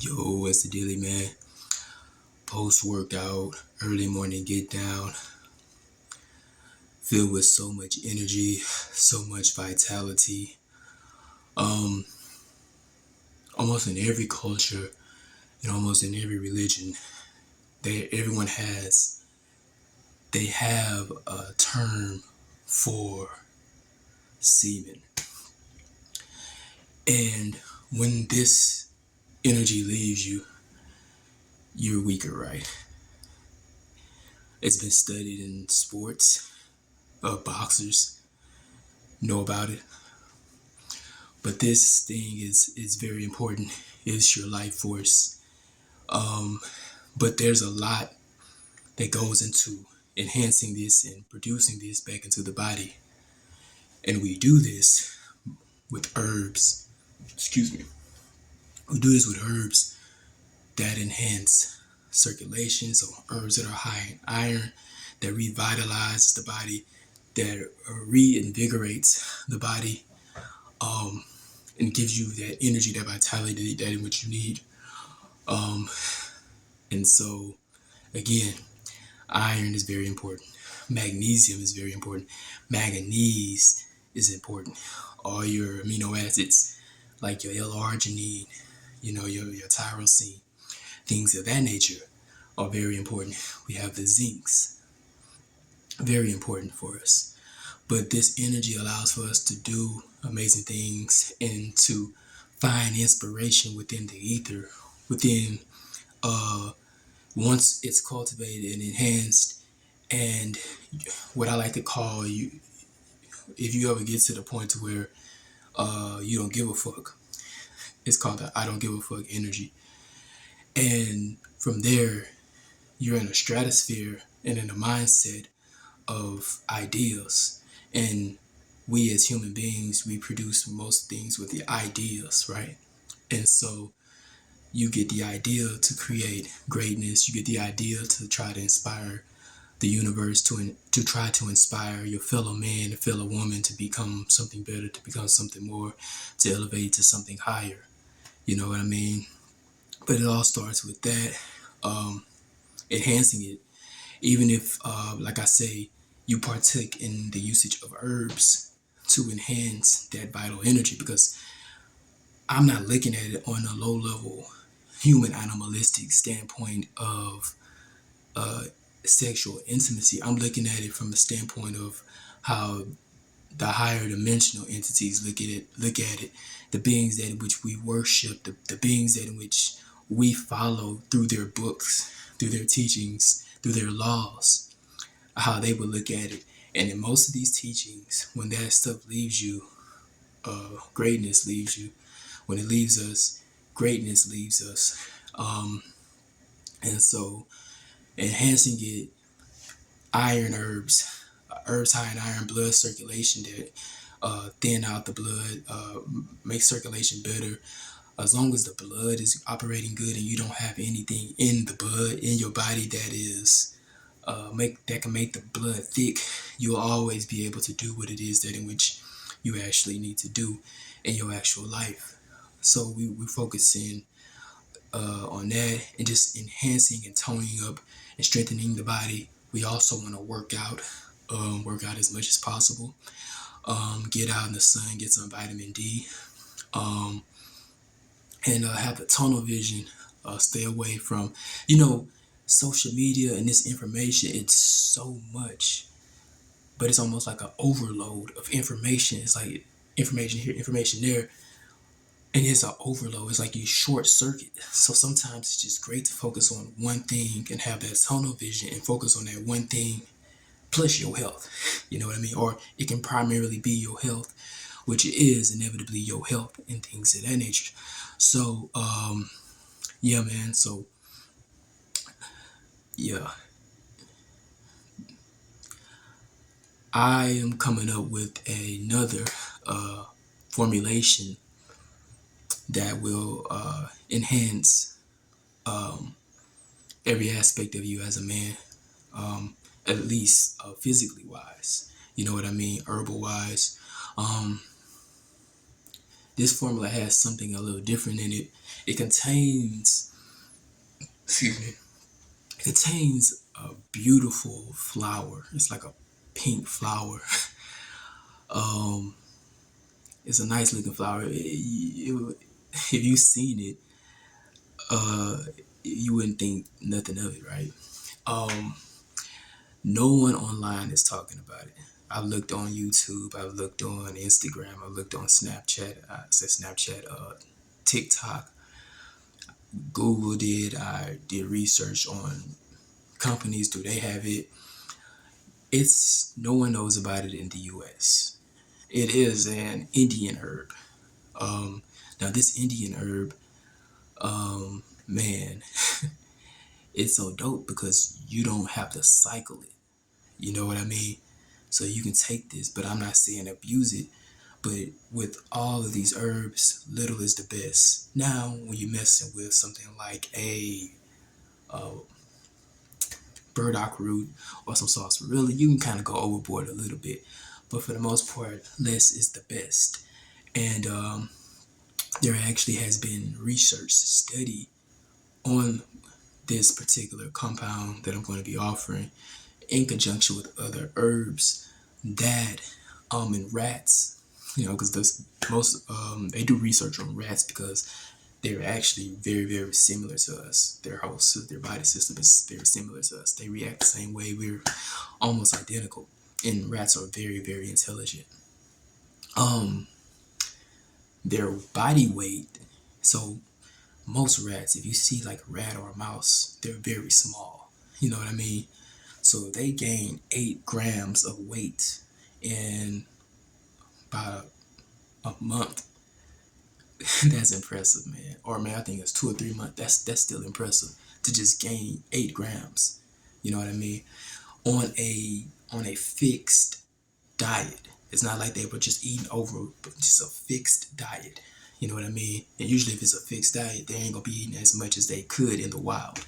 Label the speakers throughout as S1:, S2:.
S1: Yo, what's the dealie, man? Post workout, early morning get down, filled with so much energy, so much vitality. Um, Almost in every culture and almost in every religion, everyone they have a term for semen. And when this energy leaves you, you're weaker, right? It's been studied in sports. Boxers know about it. But this thing is very important. It's your life force. Um, but there's a lot that goes into enhancing this and producing this back into the body. And we do this with herbs. Excuse me. We do this with herbs that enhance circulation. So herbs that are high in iron, that revitalizes the body, that reinvigorates the body, um, and gives you that energy, that vitality, that in which you need. Um, and so, again, iron is very important. Magnesium is very important. Manganese is important. All your amino acids, like your L-arginine, your tyrosine, things of that nature are very important. We have the zincs, very important for us. But this energy allows for us to do amazing things and to find inspiration within the ether, within once it's cultivated and enhanced. And what I like to call you, if you ever get to the point to where you don't give a fuck, it's called the I don't give a fuck energy. And from there, you're in a stratosphere and in a mindset of ideas. And we as human beings, we produce most things with the ideas, right? And so you get the idea to create greatness. You get the idea to try to inspire the universe, to try to inspire your fellow man, your fellow woman to become something better, to become something more, to elevate to something higher. You know what I mean? But it all starts with that, enhancing it. Even if, like I say, you partake in the usage of herbs to enhance that vital energy, because I'm not looking at it on a low level human animalistic standpoint of uh, sexual intimacy. I'm looking at it from the standpoint of how the higher dimensional entities look at it, the beings that in which we worship, the beings that in which we follow through their books, through their teachings, through their laws, how they would look at it. And in most of these teachings, when that stuff leaves you, greatness leaves you. When it leaves us, greatness leaves us. And so enhancing it, iron herbs high in iron, blood circulation that thin out the blood, make circulation better. As long as the blood is operating good and you don't have anything in the blood in your body that is that can make the blood thick, you'll always be able to do what it is that in which you actually need to do in your actual life. So we focus in on that and just enhancing and toning up and strengthening the body. We also want to work out as much as possible. Get out in the sun, get some vitamin D, um, and have the tunnel vision. Stay away from, social media and this information. It's so much, but it's almost like an overload of information. It's like information here, information there, and it's an overload. It's like you short circuit. So sometimes it's just great to focus on one thing and have that tunnel vision and focus on that one thing plus your health. You know what I mean? Or it can primarily be your health, which is inevitably your health and things of that nature. So, yeah, man. So, yeah, I am coming up with another formulation that will enhance every aspect of you as a man, at least physically wise. You know what I mean? Herbal wise. Um, This formula has something a little different in it. It contains, excuse me, it contains a beautiful flower. It's like a pink flower. Um, it's a nice looking flower. If you've seen it, uh, you wouldn't think nothing of it, right? Um, no one online is talking about it. I've looked on YouTube. I've looked on Instagram. I've looked on Snapchat. I said Snapchat. TikTok. Google did. I did research on companies. Do they have it? It's no one knows about it in the U.S. It is an Indian herb. Now this Indian herb, man, it's so dope because you don't have to cycle it. You know what I mean? So you can take this, but I'm not saying abuse it. But with all of these herbs, little is the best. Now, when you're messing with something like a burdock root or some sarsaparilla, you can kind of go overboard a little bit. But for the most part, less is the best. And there actually has been research study on this particular compound that I'm going to be offering in conjunction with other herbs that in rats, because those most they do research on rats because they're actually very, very similar to us. Their body system is very similar to us. They react the same way. We're almost identical, and rats are very, very intelligent. Um, their body weight. So most rats, if you see like a rat or a mouse, they're very small. You know what I mean? So they gain 8 grams of weight in about a month. That's impressive, man. Or man, I think it's 2 or 3 months. That's still impressive to just gain 8 grams. You know what I mean? On a fixed diet. It's not like they were just eating over, but just a fixed diet. You know what I mean? And usually, if it's a fixed diet, they ain't gonna be eating as much as they could in the wild.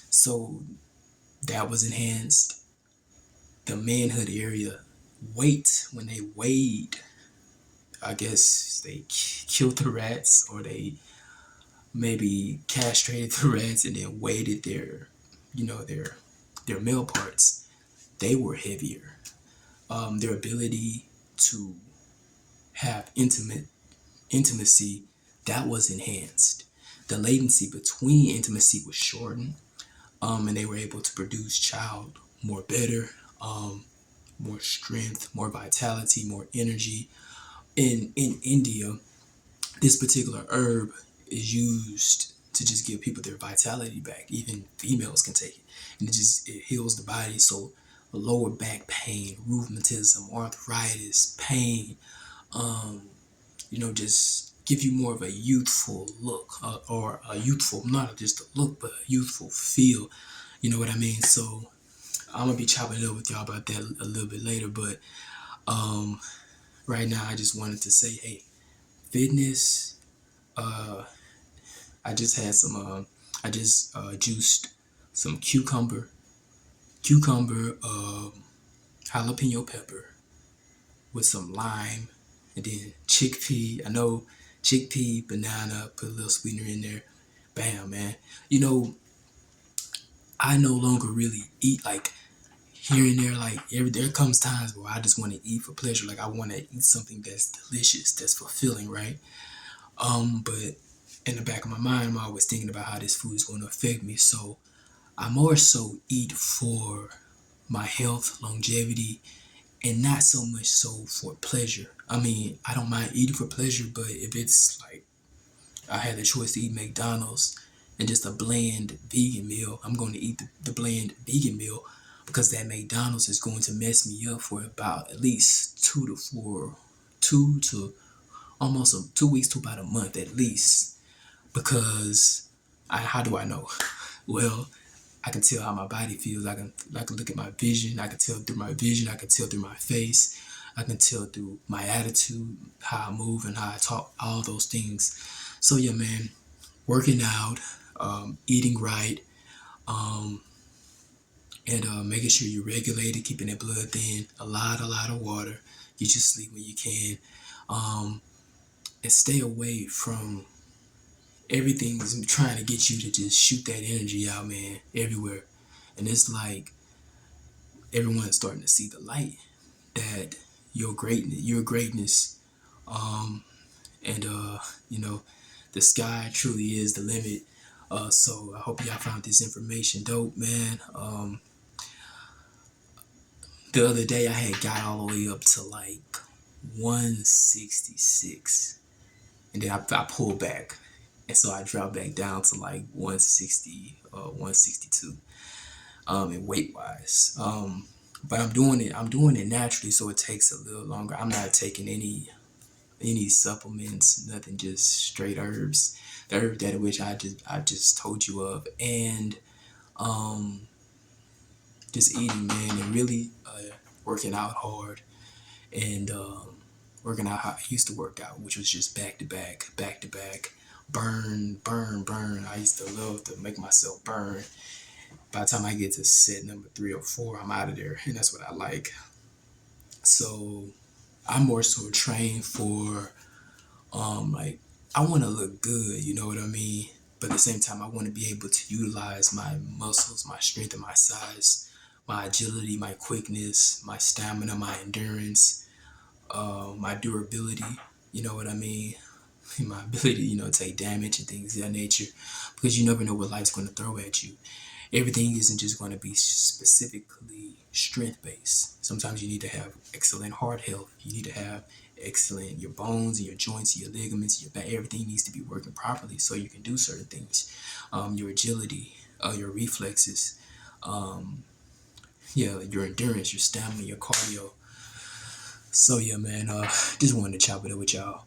S1: So that was enhanced. The manhood area weight when they weighed, I guess they killed the rats or they maybe castrated the rats and then weighted their male parts. They were heavier. Their ability to have intimacy that was enhanced. The latency between intimacy was shortened, and they were able to produce child more better, more strength, more vitality, more energy. In India, this particular herb is used to just give people their vitality back. Even females can take it, and it heals the body. So lower back pain, rheumatism, arthritis, pain, just give you more of a youthful look, or a youthful, not just a look, but a youthful feel. You know what I mean? So I'm gonna be chopping it up with y'all about that a little bit later, but um, right now I just wanted to say, hey, fitness. I just had some. I just juiced some cucumber, jalapeno pepper with some lime, and then chickpea. I know chickpea, banana. Put a little sweetener in there. Bam, man. You know, I no longer really eat like here and there. Like there comes times where I just want to eat for pleasure. Like I want to eat something that's delicious, that's fulfilling, right? But in the back of my mind, I'm always thinking about how this food is going to affect me. So I more so eat for my health, longevity, and not so much so for pleasure. I mean, I don't mind eating for pleasure, but if it's like I had the choice to eat McDonald's and just a bland vegan meal, I'm going to eat the bland vegan meal because that McDonald's is going to mess me up for about at least 2 to almost 2 weeks to about a month at least. Because how do I know? Well, I can tell how my body feels. I can look at my vision. I can tell through my vision. I can tell through my face. I can tell through my attitude, how I move and how I talk, all those things. So yeah, man, working out, eating right, um, and making sure you're regulated, keeping that blood thin, a lot of water. Get your sleep when you can. Um, and stay away from everything is trying to get you to just shoot that energy out, man, everywhere. And it's like everyone's starting to see the light that your greatness, um, and you know, the sky truly is the limit. So I hope y'all found this information dope, man. The other day I had got all the way up to like 166, and then I pulled back, and so I dropped back down to like 160, 162, in weight wise. But I'm doing it naturally, so it takes a little longer. I'm not taking any supplements, nothing, just straight herbs. The herb that which I just told you of, and um, just eating, man, and really working out hard, and working out how I used to work out, which was just back to back, burn, burn, burn. I used to love to make myself burn. By the time I get to set number 3 or 4, I'm out of there, and that's what I like. So I'm more so trained for like I want to look good, you know what I mean? But at the same time, I want to be able to utilize my muscles, my strength, and my size, my agility, my quickness, my stamina, my endurance, my durability. You know what I mean? My ability, take damage and things of that nature, because you never know what life's going to throw at you. Everything isn't just going to be specifically strength based. Sometimes you need to have excellent heart health. You need to have excellent your bones and your joints, your ligaments, your back. Everything needs to be working properly so you can do certain things. Your agility, your reflexes, um, yeah, your endurance, your stamina, your cardio. So yeah, man. Just wanted to chop it up with y'all.